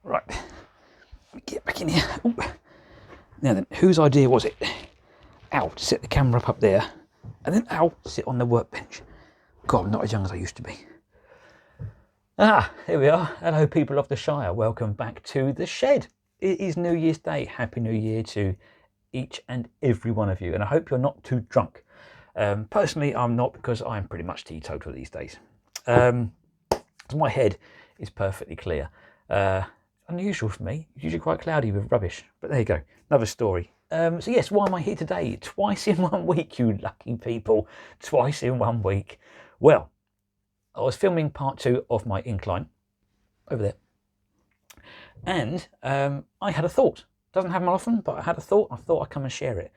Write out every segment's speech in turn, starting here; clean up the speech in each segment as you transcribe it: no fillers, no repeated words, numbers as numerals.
Right, let me get back in here. Ooh. Now then, whose idea was it? Al, to set the camera up there, and then Al, sit on the workbench. God, I'm not as young as I used to be. Here we are. Hello, people of the Shire. Welcome back to the shed. It is New Year's Day. Happy New Year to each and every one of you, and I hope you're not too drunk. Personally, I'm not, because I'm pretty much teetotal these days. So my head is perfectly clear. Unusual for me. It's usually quite cloudy with rubbish, but there you go. Another story. So yes, why am I here today? Twice in 1 week, you lucky people. Twice in 1 week. Well, I was filming part 2 of my incline over there, and I had a thought. Doesn't happen often, but I had a thought. I thought I'd come and share it.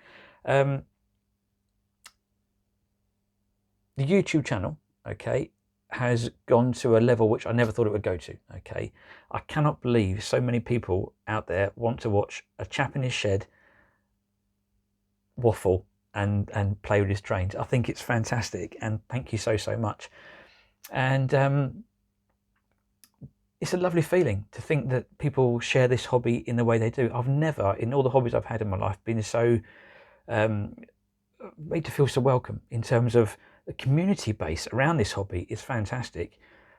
The YouTube channel, okay, has gone to a level which I never thought it would go to. Okay, I cannot believe so many people out there want to watch a chap in his shed waffle and play with his trains. I think it's fantastic, and thank you so much. And it's a lovely feeling to think that people share this hobby in the way they do. I've never, in all the hobbies I've had in my life, been so made to feel so welcome. In terms of the community base around this hobby is fantastic.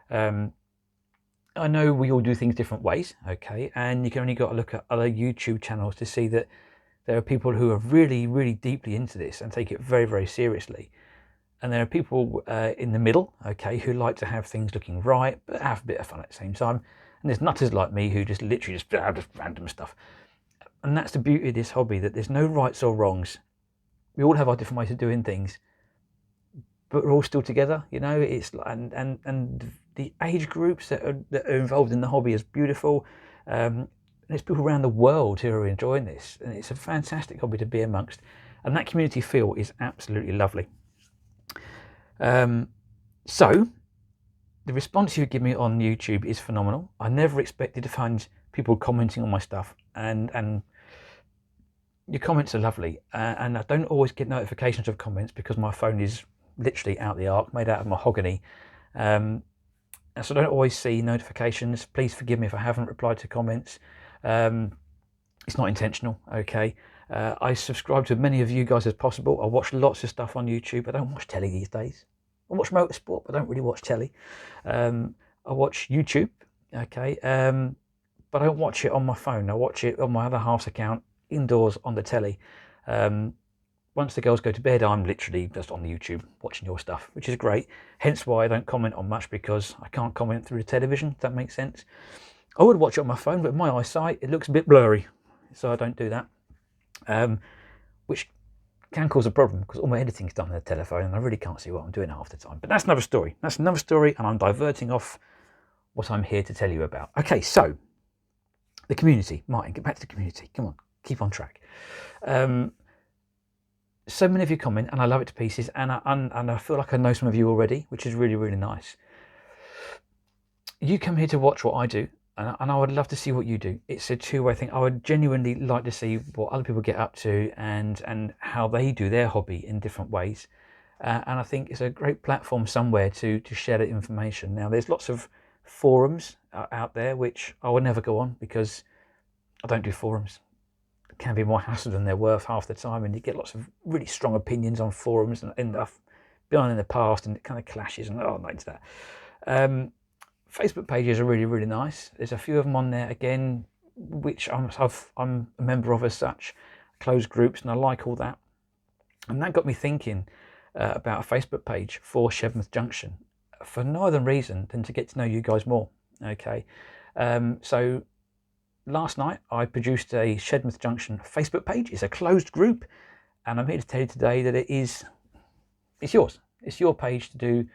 I know we all do things different ways, okay, and you can only got to look at other YouTube channels to see that there are people who are really deeply into this and take it very seriously. And there are people in the middle, okay, who like to have things looking right, but have a bit of fun at the same time. And there's nutters like me who just literally just random stuff. And that's the beauty of this hobby, that there's no rights or wrongs. We all have our different ways of doing things, but we're all still together, you know. It's and the age groups that are involved in the hobby is beautiful. There's people around the world who are enjoying this, and it's a fantastic hobby to be amongst. And that community feel is absolutely lovely. So the response you give me on YouTube is phenomenal. I never expected to find people commenting on my stuff, and your comments are lovely. And I don't always get notifications of comments because my phone is literally out the arc, made out of mahogany. And so I don't always see notifications. Please forgive me if I haven't replied to comments. It's not intentional, okay? I subscribe to as many of you guys as possible. I watch lots of stuff on YouTube. I don't watch telly these days. I watch motorsport, but I don't really watch telly. I watch YouTube, okay? But I don't watch it on my phone. I watch it on my other half's account, indoors on the telly. Once the girls go to bed, I'm literally just on the YouTube watching your stuff, which is great. Hence why I don't comment on much, because I can't comment through the television, if that makes sense. I would watch it on my phone, but my eyesight, it looks a bit blurry, so I don't do that. Which can cause a problem, because all my editing's done on the telephone and I really can't see what I'm doing half the time. But that's another story. That's another story, and I'm diverting off what I'm here to tell you about. Okay, so the community. Martin, get back to the community. Come on, keep on track. So many of you comment, and I love it to pieces, and I feel like I know some of you already, which is really nice. You come here to watch what I do, and I would love to see what you do. It's a two-way thing. I would genuinely like to see what other people get up to and how they do their hobby in different ways. And I think it's a great platform somewhere to share that information. Now, there's lots of forums out there which I would never go on, because I don't do forums. It can be more hassle than they're worth half the time, and you get lots of really strong opinions on forums, and I've been on in the past, and it kind of clashes, and I'm not into that. Facebook pages are really nice. There's a few of them on there again, which I'm a member of as such, closed groups, and I like all that. And that got me thinking about a Facebook page for Shedmouth Junction, for no other reason than to get to know you guys more. Okay, so last night I produced a Shedmouth Junction Facebook page. It's a closed group, and I'm here to tell you today that it's yours. It's your page to do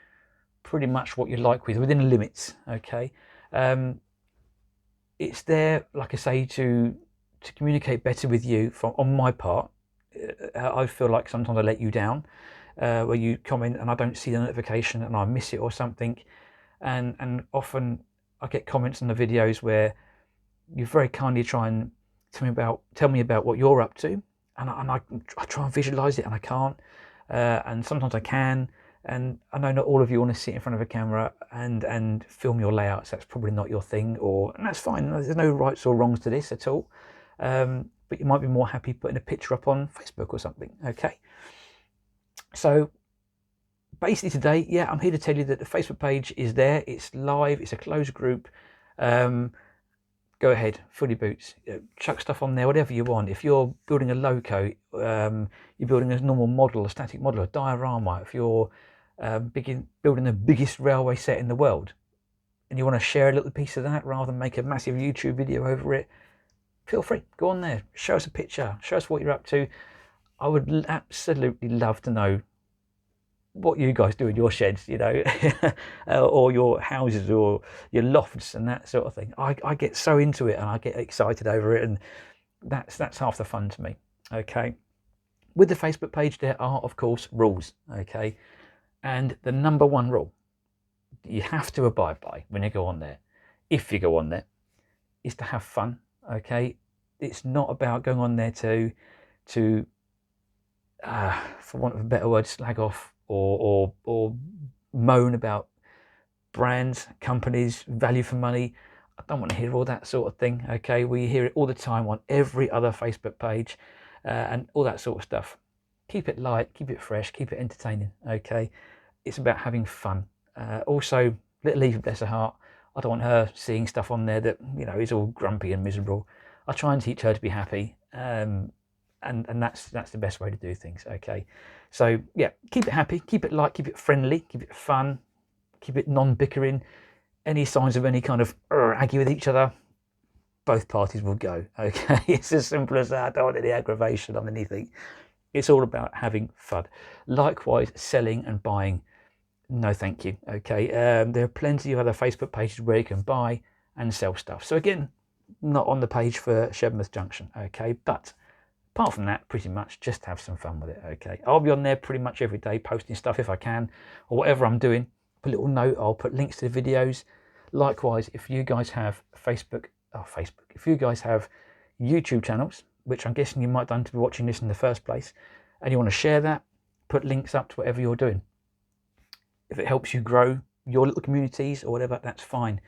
pretty much what you like within the limits. Okay, it's there, like I say, to communicate better with you on my part. I feel like sometimes I let you down, where you comment and I don't see the notification and I miss it or something, and often I get comments on the videos where you very kindly try and tell me about what you're up to, and I try and visualize it, and I can't, and sometimes I can. And I know not all of you want to sit in front of a camera and film your layouts. That's probably not your thing, and that's fine. There's no rights or wrongs to this at all. But you might be more happy putting a picture up on Facebook or something. Okay. So basically today, yeah, I'm here to tell you that the Facebook page is there. It's live. It's a closed group. Go ahead, fill your boots, chuck stuff on there, whatever you want. If you're building a loco, you're building a normal model, a static model, a diorama, if you're building the biggest railway set in the world and you want to share a little piece of that rather than make a massive YouTube video over it, feel free, go on there, show us a picture, show us what you're up to. I would absolutely love to know what you guys do in your sheds, you know, or your houses or your lofts and that sort of thing. I get so into it and I get excited over it, and that's half the fun to me. Okay, with the Facebook page there are of course rules. Okay, and the number one rule you have to abide by when you go on there, if you go on there, is to have fun. Okay, it's not about going on there to for want of a better word, slag off or moan about brands, companies, value for money. I don't want to hear all that sort of thing. Okay, we hear it all the time on every other Facebook page and all that sort of stuff. Keep it light, keep it fresh, keep it entertaining. Okay, it's about having fun. Also, little Eve, bless her heart, I don't want her seeing stuff on there that, you know, is all grumpy and miserable. I try and teach her to be happy. And that's the best way to do things. Okay, so yeah, keep it happy, keep it light, keep it friendly, keep it fun, keep it non-bickering. Any signs of any kind of aggy with each other, both parties will go. Okay, it's as simple as that. I don't want any aggravation on anything. It's all about having fun. Likewise, selling and buying, no thank you. Okay, there are plenty of other Facebook pages where you can buy and sell stuff. So again, not on the page for Shedmouth Junction. Okay, but apart from that, pretty much just have some fun with it. Okay, I'll be on there pretty much every day posting stuff if I can, or whatever I'm doing. Put a little note, I'll put links to the videos. Likewise, if you guys have if you guys have YouTube channels, which I'm guessing you might have done to be watching this in the first place, and you want to share that, put links up to whatever you're doing. If it helps you grow your little communities or whatever, that's fine.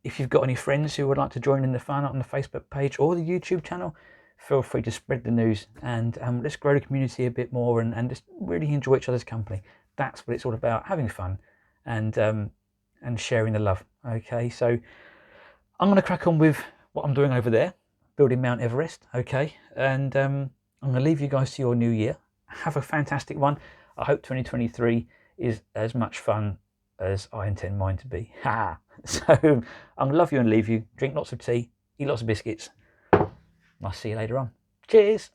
If you've got any friends who would like to join in the fun on the Facebook page or the YouTube channel, feel free to spread the news, and let's grow the community a bit more and just really enjoy each other's company. That's what it's all about, having fun and sharing the love. Okay, so I'm going to crack on with what I'm doing over there, building Mount Everest. Okay, and I'm going to leave you guys to your new year. Have a fantastic one. I hope 2023 is as much fun as I intend mine to be. Ha! So I'm going to love you and leave you. Drink lots of tea, eat lots of biscuits. I'll see you later on. Cheers.